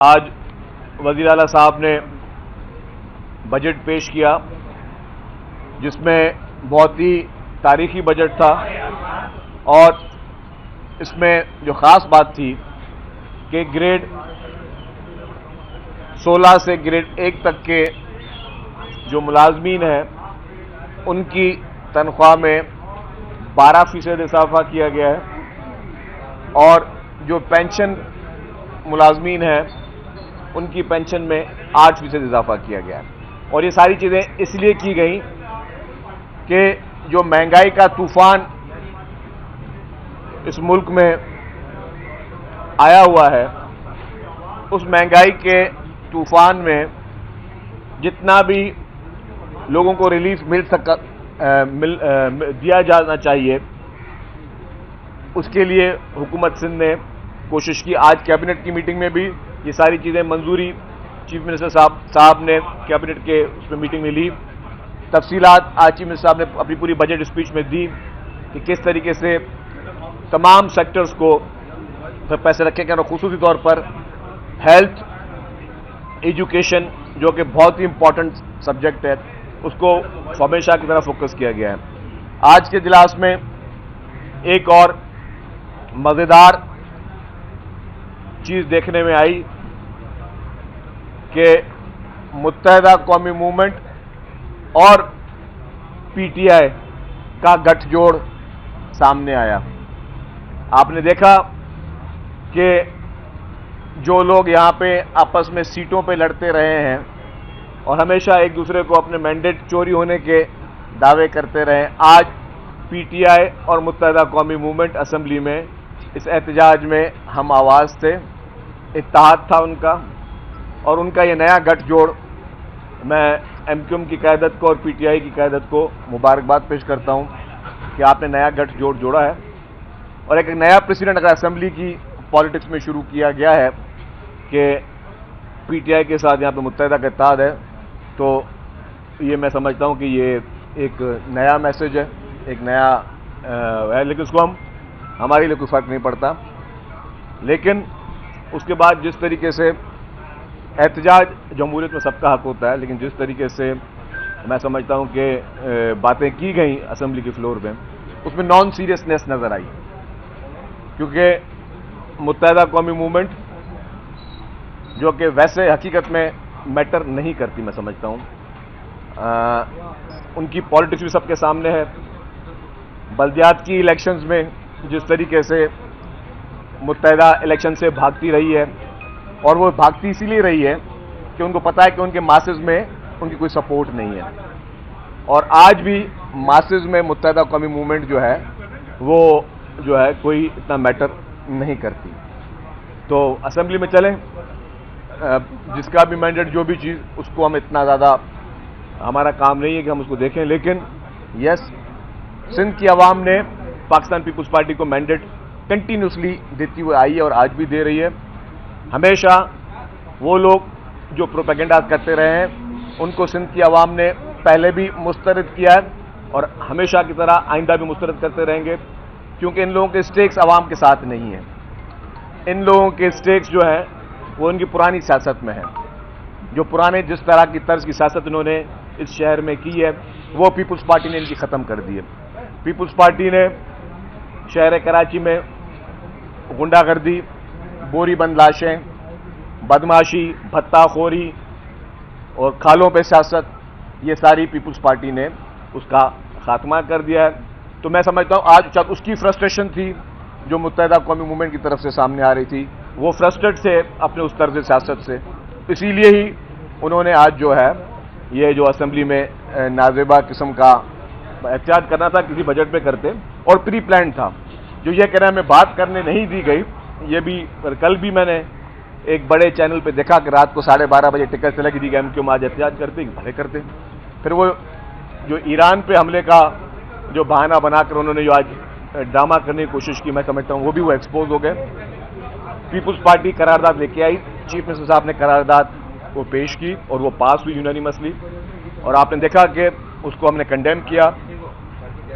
آج وزیر اعلیٰ صاحب نے بجٹ پیش کیا جس میں بہت ہی تاریخی بجٹ تھا، اور اس میں جو خاص بات تھی کہ گریڈ 16 سے گریڈ 1 تک کے جو ملازمین ہیں ان کی تنخواہ میں 12% اضافہ کیا گیا ہے، اور جو پینشن ملازمین ہیں ان کی پینشن میں 8% اضافہ کیا گیا ہے۔ اور یہ ساری چیزیں اس لیے کی گئیں کہ جو مہنگائی کا طوفان اس ملک میں آیا ہوا ہے، اس مہنگائی کے طوفان میں جتنا بھی لوگوں کو ریلیف دیا جانا چاہیے، اس کے لیے حکومت سندھ نے کوشش کی۔ آج کیبنٹ کی میٹنگ میں بھی یہ ساری چیزیں منظوری چیف منسٹر صاحب نے کیبنٹ کے اس میں میٹنگ میں لی۔ تفصیلات آج چیف منسٹر صاحب نے اپنی پوری بجٹ اسپیچ میں دی کہ کس طریقے سے تمام سیکٹرز کو پیسے رکھے گئے، اور خصوصی طور پر ہیلتھ، ایجوکیشن جو کہ بہت ہی امپورٹنٹ سبجیکٹ ہے، اس کو ہمیشہ کی طرح فوکس کیا گیا ہے۔ آج کے اجلاس میں ایک اور مزیدار چیز دیکھنے میں آئی کہ متحدہ قومی موومنٹ اور پی ٹی آئی کا گٹھ جوڑ سامنے آیا۔ آپ نے دیکھا کہ جو لوگ یہاں پہ آپس میں سیٹوں پہ لڑتے رہے ہیں اور ہمیشہ ایک دوسرے کو اپنے مینڈیٹ چوری ہونے کے دعوے کرتے رہے، آج پی ٹی آئی اور متحدہ قومی موومنٹ اسمبلی میں اس احتجاج میں ہم آواز تھے، اتحاد تھا ان کا، اور ان کا یہ نیا گٹھ جوڑ میں ایم کیو ایم کی قیادت کو اور پی ٹی آئی کی قیادت کو مبارکباد پیش کرتا ہوں کہ آپ نے نیا گٹھ جوڑ جوڑا ہے، اور ایک نیا پریسیڈنٹ اگر اسمبلی کی پالیٹکس میں شروع کیا گیا ہے کہ پی ٹی آئی کے ساتھ یہاں پہ متحدہ کا اتحاد ہے، تو یہ میں سمجھتا ہوں کہ یہ ایک نیا میسج ہے، ایک نیا ہے، لیکن اس کو ہمارے لیے کوئی فرق نہیں پڑتا۔ لیکن اس کے بعد جس طریقے سے احتجاج جمہوریت میں سب کا حق ہوتا ہے، لیکن جس طریقے سے میں سمجھتا ہوں کہ باتیں کی گئیں اسمبلی کے فلور میں، اس میں نان سیریسنیس نظر آئی، کیونکہ متحدہ قومی موومنٹ جو کہ ویسے حقیقت میں میٹر نہیں کرتی، میں سمجھتا ہوں ان کی پالیٹکس بھی سب کے سامنے ہے۔ بلدیات کی الیکشنز میں جس طریقے سے متحدہ الیکشن سے بھاگتی رہی ہے، اور وہ بھاگتی اسی لیے رہی ہے کہ ان کو پتہ ہے کہ ان کے ماسز میں ان کی کوئی سپورٹ نہیں ہے، اور آج بھی ماسز میں متحدہ قومی موومنٹ جو ہے وہ جو ہے کوئی اتنا میٹر نہیں کرتی۔ تو اسمبلی میں چلیں، جس کا بھی مینڈیٹ جو بھی چیز، اس کو ہم اتنا زیادہ ہمارا کام نہیں ہے کہ ہم اس کو دیکھیں، لیکن یس، سندھ کی عوام نے پاکستان پیپلز پارٹی کو مینڈیٹ کنٹینیوسلی دیتی ہوئی آئی ہے اور آج بھی دے رہی ہے۔ ہمیشہ وہ لوگ جو پروپیگنڈا کرتے رہے ہیں ان کو سندھ کی عوام نے پہلے بھی مسترد کیا ہے، اور ہمیشہ کی طرح آئندہ بھی مسترد کرتے رہیں گے، کیونکہ ان لوگوں کے سٹیکس عوام کے ساتھ نہیں ہیں۔ ان لوگوں کے سٹیکس جو ہیں وہ ان کی پرانی سیاست میں ہیں، جو پرانے جس طرح کی طرز کی سیاست انہوں نے اس شہر میں کی ہے وہ پیپلز پارٹی نے ان کی ختم کر دی ہے۔ پیپلز پارٹی نے شہر کراچی میں غنڈہ گردی، بوری بند لاشیں، بدماشی، بھتہ خوری اور کھالوں پہ سیاست، یہ ساری پیپلز پارٹی نے اس کا خاتمہ کر دیا ہے۔ تو میں سمجھتا ہوں آج اس کی فرسٹریشن تھی جو متحدہ قومی موومنٹ کی طرف سے سامنے آ رہی تھی، وہ فرسٹریٹ سے اپنے اس طرز سیاست سے، اسی لیے ہی انہوں نے آج جو ہے یہ جو اسمبلی میں نازیبا قسم کا احتجاج کرنا تھا کسی بجٹ پہ کرتے، اور پری پلان تھا، جو یہ کہہ رہے ہیں ہمیں بات کرنے نہیں دی گئی۔ یہ بھی کل بھی میں نے ایک بڑے چینل پہ دیکھا کہ رات کو 12:30 بجے ٹکٹ چلا کے دی گئی کہ ہم آج احتجاج کرتے بھلے کرتے۔ پھر وہ جو ایران پہ حملے کا جو بہانہ بنا کر انہوں نے جو آج ڈرامہ کرنے کی کوشش کی، میں سمجھتا ہوں وہ بھی وہ ایکسپوز ہو گئے۔ پیپلز پارٹی قرارداد لے کے آئی، چیف منسٹر صاحب نے قرارداد کو پیش کی اور وہ پاس ہوئی یونانیمسلی، اور آپ نے دیکھا کہ اس کو ہم نے کنڈیم کیا۔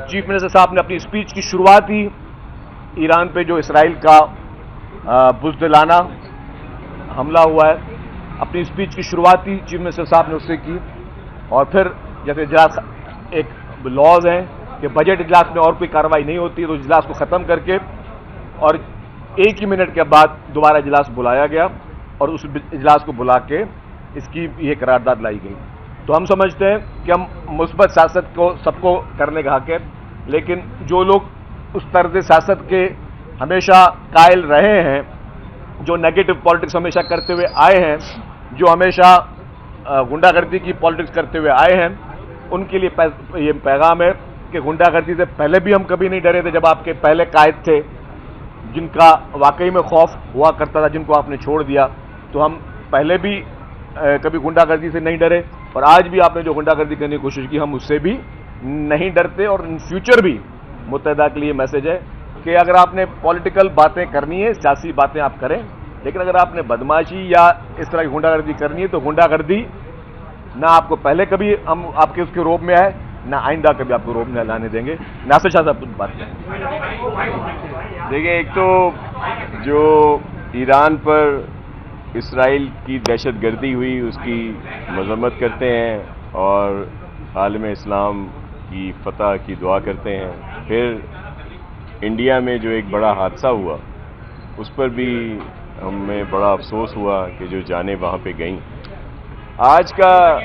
چیف منسٹر صاحب نے اپنی اسپیچ کی شروعات ہی ایران پہ جو اسرائیل کا بزدلانہ حملہ ہوا ہے. اپنی اسپیچ کی شروعاتی چیف منسٹر صاحب نے اس سے کی, اور پھر جیسے اجلاس ایک لاز ہیں کہ بجٹ اجلاس میں اور کوئی کارروائی نہیں ہوتی, تو اجلاس کو ختم کر کے اور 1 ہی منٹ کے بعد دوبارہ اجلاس بلایا گیا, اور اس اجلاس کو بلا کے اس کی یہ قرارداد لائی گئی. تو ہم سمجھتے ہیں کہ ہم مثبت سیاست کو سب کو کرنے کا حق ہے, لیکن جو لوگ اس طرز سیاست کے ہمیشہ قائل رہے ہیں, جو نیگیٹو پالیٹکس ہمیشہ کرتے ہوئے آئے ہیں, جو ہمیشہ غنڈہ گردی کی پالیٹکس کرتے ہوئے آئے ہیں, ان کے لیے یہ پیغام ہے کہ غنڈہ گردی سے پہلے بھی ہم کبھی نہیں ڈرے تھے. جب آپ کے پہلے قائد تھے جن کا واقعی میں خوف ہوا کرتا تھا, جن کو آپ نے چھوڑ دیا, تو ہم پہلے بھی کبھی غنڈہ گردی سے نہیں ڈرے, اور آج بھی آپ نے جو غنڈہ گردی کرنے کی کوشش کی ہم اس سے بھی نہیں ڈرتے. اور ان فیوچر بھی متحدہ کے لیے میسج ہے کہ اگر آپ نے پولیٹیکل باتیں کرنی ہے, سیاسی باتیں آپ کریں, لیکن اگر آپ نے بدماشی یا اس طرح کی غنڈہ گردی کرنی ہے تو غنڈہ گردی نہ آپ کو پہلے کبھی ہم آپ کے اس کے روب میں آئے, نہ آئندہ کبھی آپ کو روب میں لانے دیں گے. ناصر شاہ صاحب بات کریں. دیکھیں, ایک تو جو ایران پر اسرائیل کی دہشت گردی ہوئی اس کی مذمت کرتے ہیں اور عالم اسلام کی فتح کی دعا کرتے ہیں. پھر انڈیا میں جو ایک بڑا حادثہ ہوا اس پر بھی ہمیں بڑا افسوس ہوا کہ جو جانیں وہاں پہ گئیں. آج کا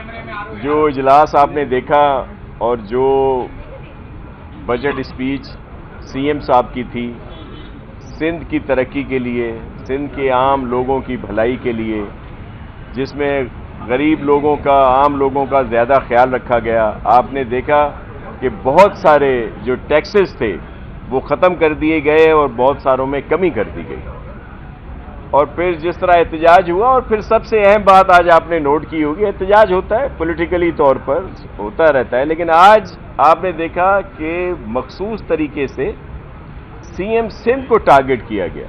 جو اجلاس آپ نے دیکھا اور جو بجٹ اسپیچ سی ایم صاحب کی تھی, سندھ کی ترقی کے لیے, سندھ کے عام لوگوں کی بھلائی کے لیے, جس میں غریب لوگوں کا, عام لوگوں کا زیادہ خیال رکھا گیا. آپ نے دیکھا کہ بہت سارے جو ٹیکسز تھے وہ ختم کر دیے گئے اور بہت ساروں میں کمی کر دی گئی. اور پھر جس طرح احتجاج ہوا, اور پھر سب سے اہم بات آج آپ نے نوٹ کی ہوگی, احتجاج ہوتا ہے پولیٹیکلی طور پر ہوتا رہتا ہے, لیکن آج آپ نے دیکھا کہ مخصوص طریقے سے سی ایم سندھ کو ٹارگٹ کیا گیا.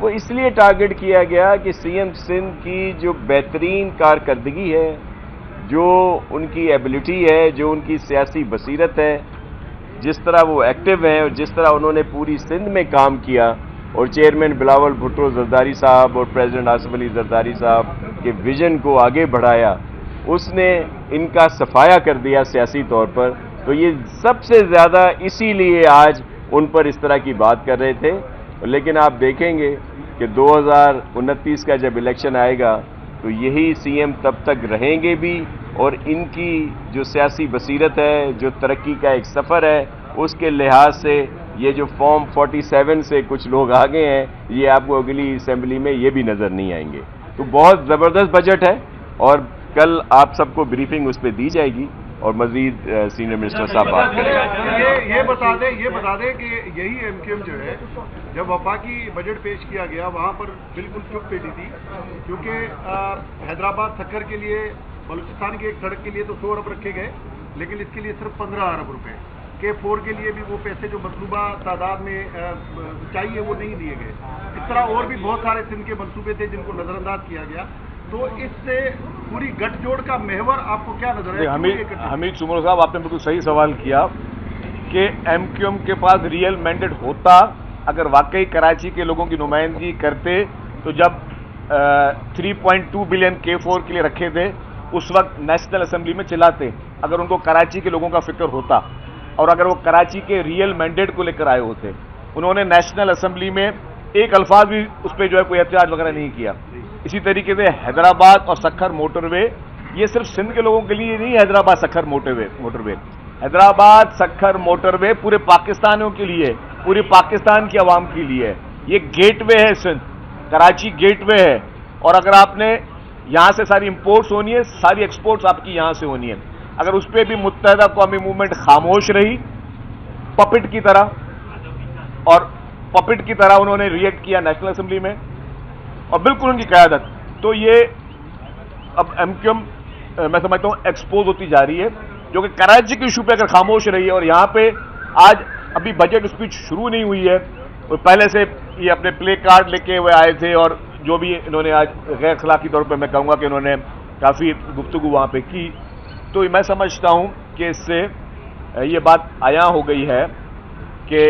وہ اس لیے ٹارگٹ کیا گیا کہ سی ایم سندھ کی جو بہترین کارکردگی ہے, جو ان کی ایبلٹی ہے, جو ان کی سیاسی بصیرت ہے, جس طرح وہ ایکٹیو ہیں اور جس طرح انہوں نے پوری سندھ میں کام کیا, اور چیئرمین بلاول بھٹو زرداری صاحب اور پریزیڈنٹ آصف علی زرداری صاحب کے ویژن کو آگے بڑھایا, اس نے ان کا صفایا کر دیا سیاسی طور پر. تو یہ سب سے زیادہ اسی لیے آج ان پر اس طرح کی بات کر رہے تھے. لیکن آپ دیکھیں گے کہ 2029 کا جب الیکشن آئے گا تو یہی سی ایم تب تک رہیں گے بھی, اور ان کی جو سیاسی بصیرت ہے, جو ترقی کا ایک سفر ہے, اس کے لحاظ سے یہ جو فارم 47 سے کچھ لوگ آگے ہیں, یہ آپ کو اگلی اسمبلی میں یہ بھی نظر نہیں آئیں گے. تو بہت زبردست بجٹ ہے, اور کل آپ سب کو بریفنگ اس پہ دی جائے گی اور مزید سینئر منسٹر صاحب بات کریں گے. یہ بتا دیں کہ یہی ایم کیو ایم جو ہے جب وفاقی بجٹ پیش کیا گیا وہاں پر بالکل چپ بیٹھی تھی, کیونکہ حیدرآباد سکر کے لیے, بلوچستان کی ایک سڑک کے لیے تو 100 ارب رکھے گئے, لیکن اس کے لیے صرف 15 ارب روپے. K4 کے لیے بھی وہ پیسے جو مطلوبہ تعداد میں چاہیے وہ نہیں دیے گئے. اس طرح اور بھی بہت سارے سندھ کے منصوبے تھے جن کو نظر انداز کیا گیا. تو اس سے پوری گٹھ جوڑ کا محور آپ کو کیا نظر ہے؟ حمید سمرو صاحب, آپ نے بالکل صحیح سوال کیا کہ ایم کیو ایم کے پاس ریئل مینڈیٹ ہوتا, اگر واقعی کراچی کے لوگوں کی نمائندگی کرتے, تو جب 3.2 بلین K4 کے لیے رکھے تھے اس وقت نیشنل اسمبلی میں چلاتے, اگر ان کو کراچی کے لوگوں کا فکر ہوتا, اور اگر وہ کراچی کے ریئل مینڈیٹ کو لے کر آئے ہوتے. انہوں نے نیشنل اسمبلی میں ایک الفاظ بھی اس پہ جو ہے کوئی احتجاج وغیرہ نہیں کیا. اسی طریقے سے حیدرآباد اور سکھر موٹر وے, یہ صرف سندھ کے لوگوں کے لیے نہیں, حیدرآباد سکھر موٹر وے, حیدرآباد سکھر موٹر وے پورے پاکستانیوں کے لیے, پورے پاکستان کی عوام کے لیے ہے. یہ گیٹ وے ہے, سندھ کراچی گیٹ وے ہے, اور اگر آپ نے یہاں سے ساری امپورٹس ہونی ہے, ساری ایکسپورٹس آپ کی یہاں سے ہونی ہے. اگر اس پہ بھی متحدہ قومی موومنٹ خاموش رہی پپٹ کی طرح, اور پپٹ کی طرح انہوں نے ریئیکٹ کیا نیشنل اسمبلی میں, اور بالکل ان کی قیادت, تو یہ اب ایم کیو ایم میں سمجھتا ہوں ایکسپوز ہوتی جا رہی ہے, جو کہ کراچی کے ایشو پہ اگر خاموش رہی ہے. اور یہاں پہ آج ابھی بجٹ اسپیچ شروع نہیں ہوئی ہے, اور پہلے سے یہ اپنے پلے کارڈ لے کے ہوئے آئے تھے, اور جو بھی انہوں نے آج غیر اخلاقی طور پہ میں کہوں گا کہ انہوں نے کافی گفتگو وہاں پہ کی. تو میں سمجھتا ہوں کہ اس سے یہ بات عیاں ہو گئی ہے کہ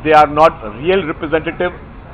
they are not real representative